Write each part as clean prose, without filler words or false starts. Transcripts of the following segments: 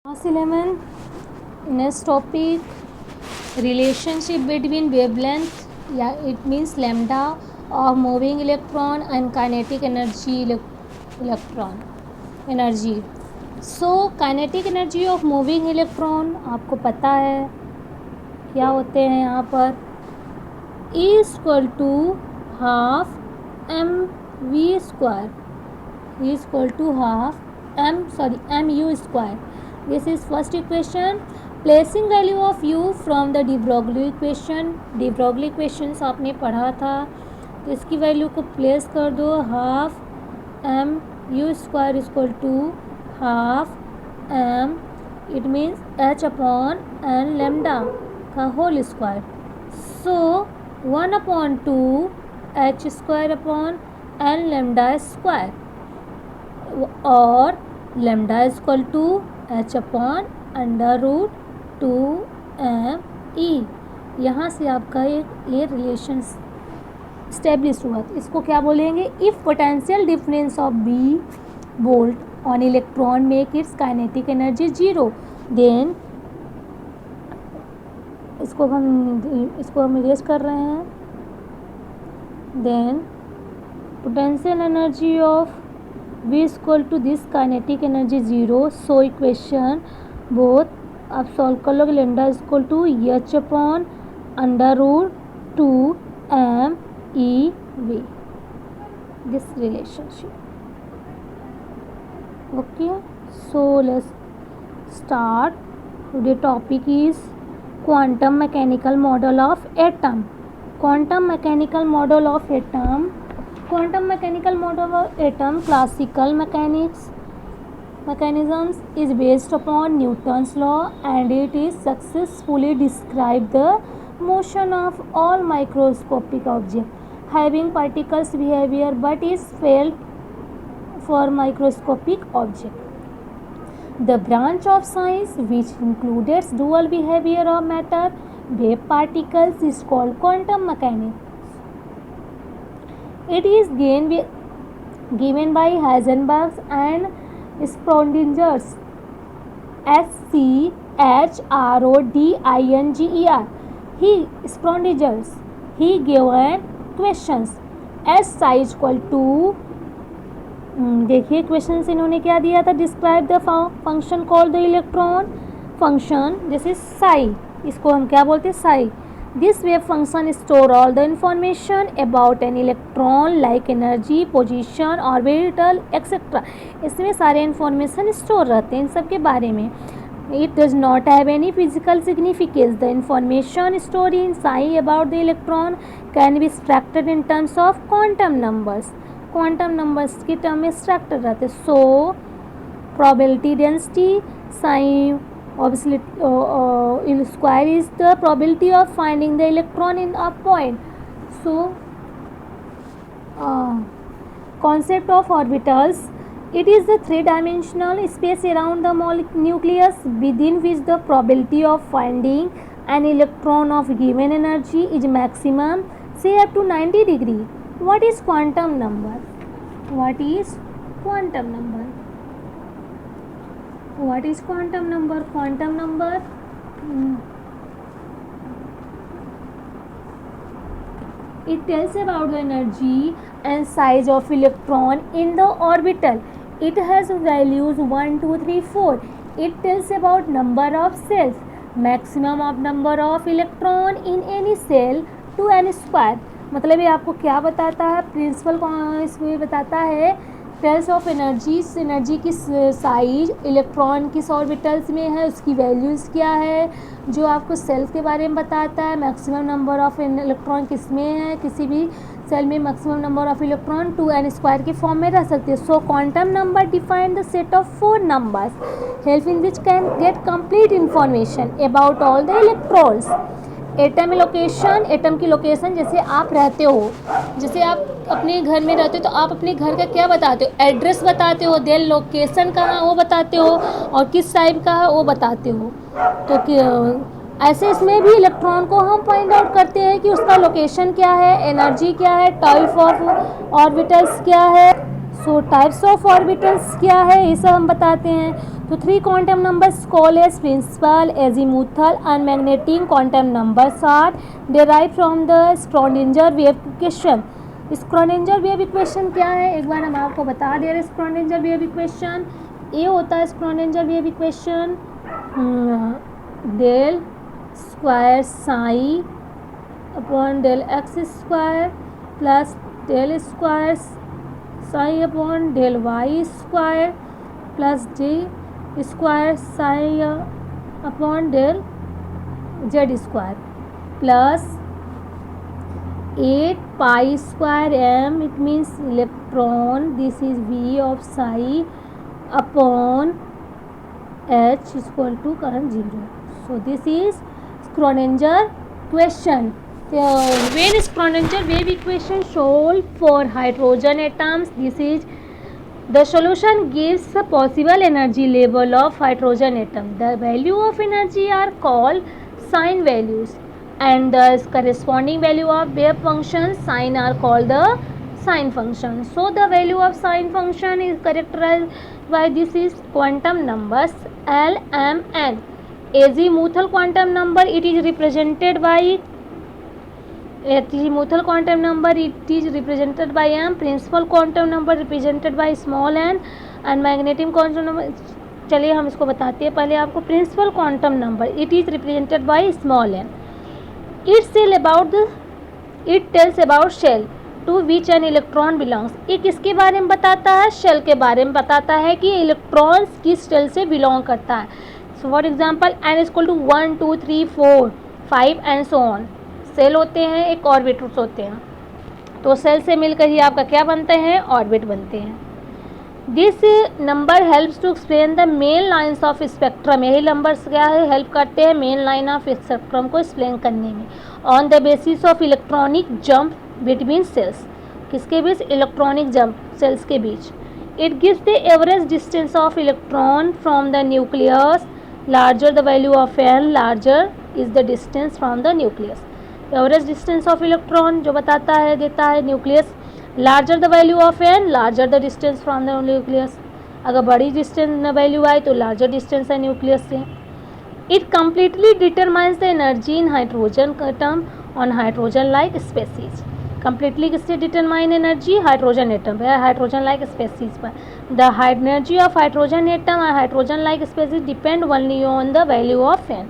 Class 11. Next topic, relationship between wavelength, it means lambda, of moving electron and kinetic energy electron energy. So kinetic energy of moving electron आपको पता है क्या होते हैं यहाँ पर, is equal to half mv square, is equal to half mu square. This is first equation. Placing value of u from the de Broglie equation. de Broglie equations आपने पढ़ा था, तो इसकी वैल्यू को प्लेस कर दो. Half m u square equal to half m, it means h upon n lambda का whole square. So 1/2 h square upon n lambda square, और lambda equal to H upon √2m/e. यहाँ से आपका ये relation establish हुआ. तो इसको क्या बोलेंगे? If potential difference of B volt on electron make its kinetic energy 0, then इसको हम इरेज कर रहे हैं. Then potential energy of V is equal to this kinetic energy 0. So equation both आप सॉल्व कर लोगे. Lambda is equal to H upon √2m/e/v. This relationship. Okay, so let's start. Today topic is quantum mechanical model of atom. Quantum mechanical model of atom. Quantum mechanical model of atom classical mechanisms is based upon Newton's law, and it is successfully described the motion of all microscopic objects having particles behavior, but is failed for microscopic objects. The branch of science which includes dual behavior of matter, wave particles, is called quantum mechanics. It is given by Heisenberg and Schrödinger. Schrödinger. Schrödinger. He given questions S size equal to, देखिए question इन्होंने क्या दिया था? Describe the function called the electron function. This is Sai. इसको हम क्या बोलते हैं? Sai. This wave function store all the information about an electron like energy, position, orbital, etc. इसमें सारे इंफॉर्मेशन स्टोर रहते हैं इन सब के बारे में. It does not have any physical significance. The information stored in psi about the electron can be extracted in terms of quantum numbers. Quantum numbers के term में extracted रहते हैं. So probability density psi obviously square is the probability of finding the electron in a point. So concept of orbitals. It is the three-dimensional space around the nucleus within which the probability of finding an electron of given energy is maximum, say up to 90 degree. What is quantum number? What is quantum number? What is quantum number? Quantum number it tells about the energy and size of electron in the orbital. It has values 1, 2, 3, 4. It tells about number of cells, maximum of number of electron in any cell to n square. मतलब ये आपको क्या बताता है? Principal इसमें बताता है tales of energy की साइज, इलेक्ट्रॉन किस ऑर्बिटल्स में है, उसकी वैल्यूज़ क्या है, जो आपको सेल्स के बारे में बताता है. मैक्सिमम नंबर ऑफ इलेक्ट्रॉन किस में है, किसी भी सेल में maximum number of electron 2n square की फॉर्म में रह सकते हैं. सो quantum number define the set of 4 numbers help in which can get complete information about all the electrons. Atom location. Atom की लोकेशन, जैसे आप रहते हो, जैसे आप अपने घर में रहते हो तो आप अपने घर का क्या बताते हो? एड्रेस बताते हो. देन लोकेशन कहाँ वो बताते हो, और किस टाइप का है वो बताते हो. तो ऐसे इसमें भी इलेक्ट्रॉन को हम फाइंड आउट करते हैं कि उसका लोकेशन क्या है, एनर्जी क्या है, टाइप ऑफ ऑर्बिटल्स क्या है. सो टाइप्स ऑफ ऑर्बिटल्स क्या है ये सब हम बताते हैं. तो 3 quantum numbers called as principal, azimuthal and magnetic quantum numbers are derived from the Schrödinger wave equation. Schrödinger wave equation क्या है, एक बार हम आपको बता दे रहे हैं. Schrödinger wave equation ये होता है Schrödinger wave equation del square psi upon del x square plus del square psi upon del y square plus d square psi upon del Z square plus 8 pi square M, it means electron, this is V of psi upon H equal to current zero. So this is Schrödinger question. When Schrödinger wave equation solved for hydrogen atoms, this is the solution gives the possible energy level of hydrogen atom. The value of energy are called sign values and the corresponding value of wave function sign are called the sign function. So the value of sign function is characterized by this is quantum numbers L, M, N. Azimuthal quantum number, it is represented by azimuthal quantum number, it is represented by m. Principal quantum number represented by small n and magnetic quantum number. चलिए हम इसको बताते हैं. पहले आपको principal quantum number, it is represented by small n. It tells about shell to which an electron belongs. ये किसके बारे में बताता है? शेल के बारे में बताता है कि इलेक्ट्रॉन्स किस शेल से बिलोंग करता है. So for example n equal to 1 2 3 4 5 and so on. Shell होते हैं, एक ऑर्बिटल्स होते हैं, तो सेल से मिलकर ही आपका क्या बनते हैं? ऑर्बिट बनते हैं. This number helps to explain the main lines of spectrum. यही नंबर्स क्या है? हेल्प करते हैं मेन लाइन ऑफ स्पेक्ट्रम को एक्सप्लेन करने में. On the basis of electronic jump between shells. किसके बीच? इलेक्ट्रॉनिक जंप सेल्स के बीच. It gives the average distance of electron from the nucleus. Larger the value of n, larger is the distance from the nucleus. Average distance of electron जो बताता है, देता है nucleus. Larger the value of n, larger the distance from the nucleus. अगर बड़ी distance value आए तो larger distance है न्यूक्लियस से. It completely determines the energy in hydrogen atom on hydrogen like species. Completely किससे डिटरमाइन एनर्जी? हाइड्रोजन एटम पर, hydrogen like species पर. The energy of hydrogen atom और hydrogen like species depend only on the value of n.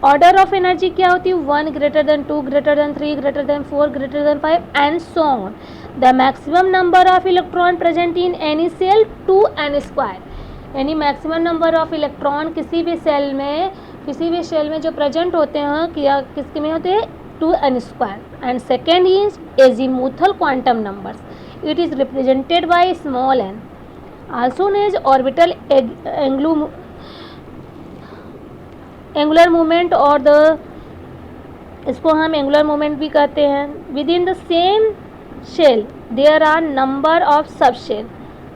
Order of energy क्या होती है? 1 greater than 2 greater than 3 greater than 4 greater than 5 and so on. The maximum number of electron present in any shell 2n square. यानी maximum number of electron किसी भी cell में जो present होते हैं क्या किसके में होते हैं? 2n square. And second is azimuthal quantum numbers. It is represented by small n. Also known as orbital angular movement और द, इसको हम एंगुलर मूवमेंट भी कहते हैं. Within the same shell there are number of sub shell.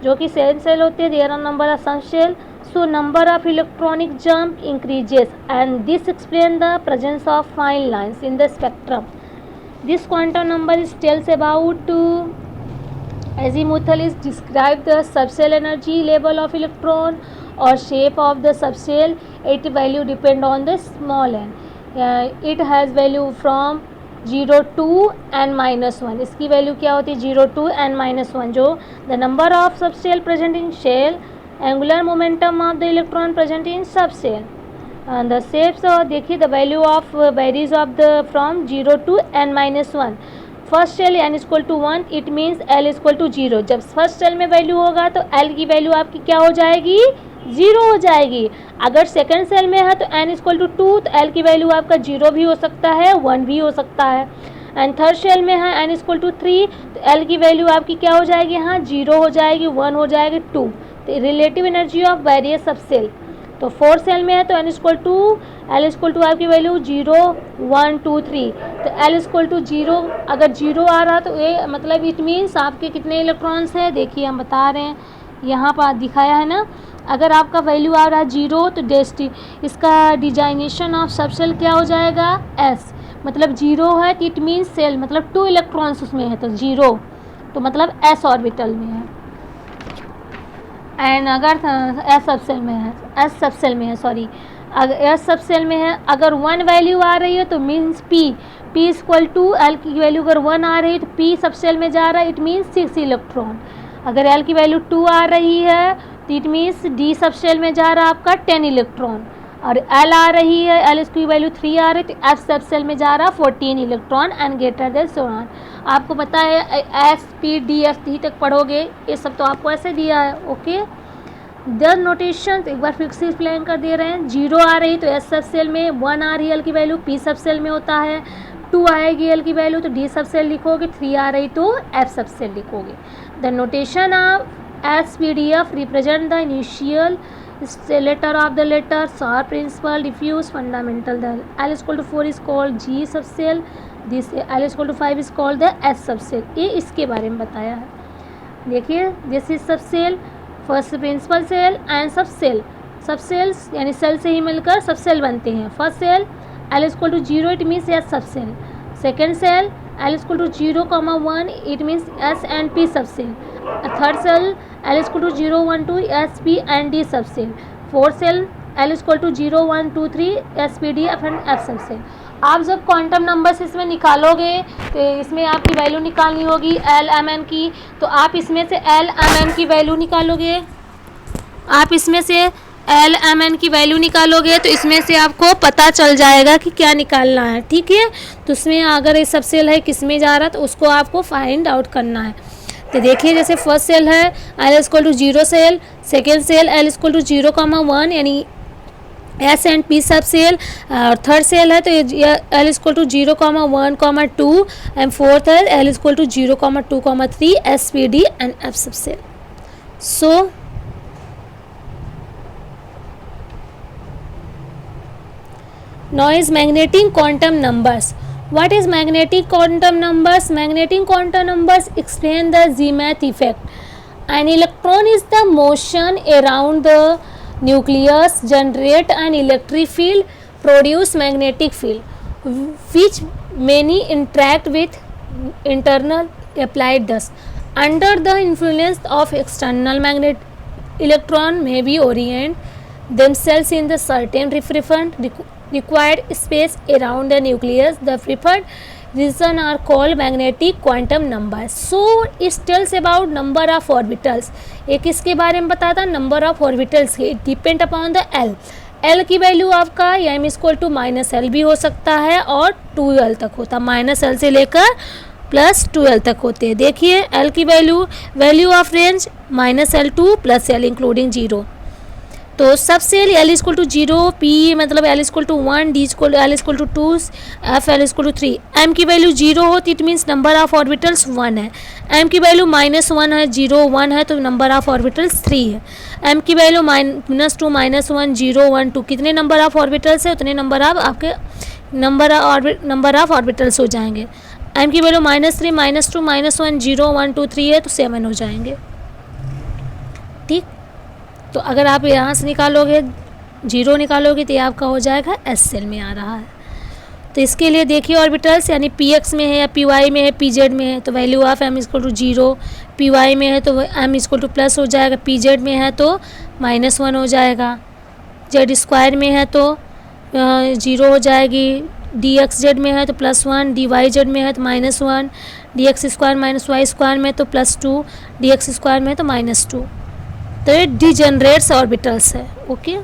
जो कि same shell होते हैं, there are number of sub shell. So number of electronic jump increases and this explain the presence of fine lines in the spectrum. This quantum number is tells about azimuthal is describe the subshell energy level of electron or shape of the subshell. Its value depend on the small n. It has value from 0 to n minus 1. इसकी value क्या होती है? 0 to n minus 1. जो the number of subshell present in shell, angular momentum of the electron present in subshell. And the shapes देखिए the value of varies of the from 0 to n minus 1. First shell n equal to 1, it means l equal to 0. जब first cell में value होगा तो l की value आपकी क्या हो जाएगी? 0 हो जाएगी. अगर सेकंड सेल में है तो n इक्वल टू 2, तो l की वैल्यू आपका 0 भी हो सकता है, 1 भी हो सकता है. एंड थर्ड सेल में है n इक्वल टू 3, तो l की वैल्यू आपकी क्या हो जाएगी? यहाँ 0 हो जाएगी, 1 हो जाएगी, 2. तो relative energy of various sub shell. तो फोर्थ सेल में है तो n equal to l equal to आपकी वैल्यू 0 1 2 3. तो l इक्वल टू 0, अगर 0 आ रहा तो ये मतलब इट मीन्स आपके कितने इलेक्ट्रॉन्स हैं? देखिए हम बता रहे हैं, यहाँ पर दिखाया है ना. अगर आपका वैल्यू आ रहा है 0 तो इसका डिजाइनेशन ऑफ सबसेल क्या हो जाएगा? s. मतलब 0 है तो इट मीन्स सेल मतलब 2 इलेक्ट्रॉन्स उसमें है, तो 0 तो मतलब s ऑर्बिटल में है. एंड अगर एस सब सेल में है, एस सब सेल में है, सॉरी, अगर एस सब सेल में है, अगर 1 वैल्यू आ रही है तो means P is equal to L की वैल्यू अगर 1 आ रही है तो पी सब सेल में जा रहा है, इट मीन्स 6 इलेक्ट्रॉन। अगर एल की वैल्यू 2 आ रही है तो इट मीन्स डी सब सेल में जा रहा है आपका 10 इलेक्ट्रॉन। और एल आ रही है, एल की वैल्यू 3 आ रही है तो एफ सब सेल में जा रहा है 14 electron and greater than so on. आपको पता है S P D F D तक पढ़ोगे, ये सब तो आपको ऐसे दिया है। ओके, द नोटेशन एक बार फिर से एक्सप्लेन कर दे रहे हैं। 0 आ रही तो एस सब सेल में, 1 आ रही है एल की वैल्यू पी सब सेल में होता है, 2 आएगी एल की वैल्यू तो डी सब सेल लिखोगे, 3 आ रही तो एफ सब सेल लिखोगे। The notation of S P D F represent the initial letter of the letter, star, principal, diffuse, fundamental. The L is equal to 4 is called G subcell. This L is equal to 5 is called the S subcell. ये इसके बारे में बताया है। देखिए, this is subshell, first principal shell and subshell. Subshells यानी shell से ही मिलकर सबसेल बनते हैं। First shell L is equal to 0, it means S subcell. Second cell L is equal to 0,1, it means S and P subcell. Third cell L is equal to 0, 1, 2, S, P and D subcell. Fourth cell L is equal to 0, 1, 2, 3, S, P, D, F and F subcell. आप जब quantum numbers इसमें निकालोगे तो इसमें आपकी value निकालनी होगी L, M, N की, तो आप इसमें से L, M, N की वैल्यू निकालोगे। आप इसमें से L, M, N की वैल्यू निकालोगे तो इसमें से आपको पता चल जाएगा कि क्या निकालना है। ठीक है, तो उसमें अगर ये सब सेल है किस में जा रहा है तो उसको आपको फाइंड आउट करना है। तो देखिए, जैसे फर्स्ट सेल है L is equal to 0 shell, second shell L is equal to 0,1 यानी S and P sub shell, और थर्ड सेल है तो L is equal to 0,1, 2 and fourth है L is equal to 0,2, 3 S, P, D and F sub shell. So now is magnetic quantum numbers. What is magnetic quantum numbers? Magnetic quantum numbers explain the Zemath effect. An electron is the motion around the nucleus generate an electric field, produce magnetic field, which many interact with internal applied dust. Under the influence of external magnet, electron may be orient themselves in the certain required space around the nucleus. The preferred region are called magnetic quantum numbers. So it tells about number of orbitals. एक इसके बारे में बताता number of orbitals के, depend upon the L. L की value आपका m equal to -L भी हो सकता है और 2L तक होता है, -L से लेकर +2L तक होते हैं। देखिए L की वैल्यू of range -L to +L including 0। तो sub shell L equal to 0, P मतलब L equal to 1, D equal L equal to 2, F L equal to 3। M की वैल्यू 0 हो तो it means number of orbitals 1 है। M की value -1 है, 0, 1 है तो नंबर ऑफ ऑर्बिटल्स 3 है। M की वैल्यू -2, -1, 0, 1, 2 कितने नंबर ऑफ ऑर्बिटल्स है उतने नंबर ऑफ आपके नंबर ऑफ ऑर्बिटल्स हो जाएंगे। M की वैल्यू -3, -2, -1, 0, 1, 2, 3 है तो 7 हो जाएंगे। ठीक, तो अगर आप यहाँ से निकालोगे 0 निकालोगे तो ये आपका हो जाएगा S सेल में आ रहा है। तो इसके लिए देखिए ऑर्बिटल्स यानी PX में है या PY में है, PZ में है तो value of M equal to 0, PY में है तो M इक्वल टू प्लस हो जाएगा, PZ में है तो -1 हो जाएगा, Z स्क्वायर में है तो 0 हो जाएगी, DXZ में है तो +1, DYZ में है तो -1, DX स्क्वायर -Y स्क्वायर में तो +2, DX स्क्वायर में तो -2। तो ये डिजेनरेट्स ऑर्बिटल्स है। ओके।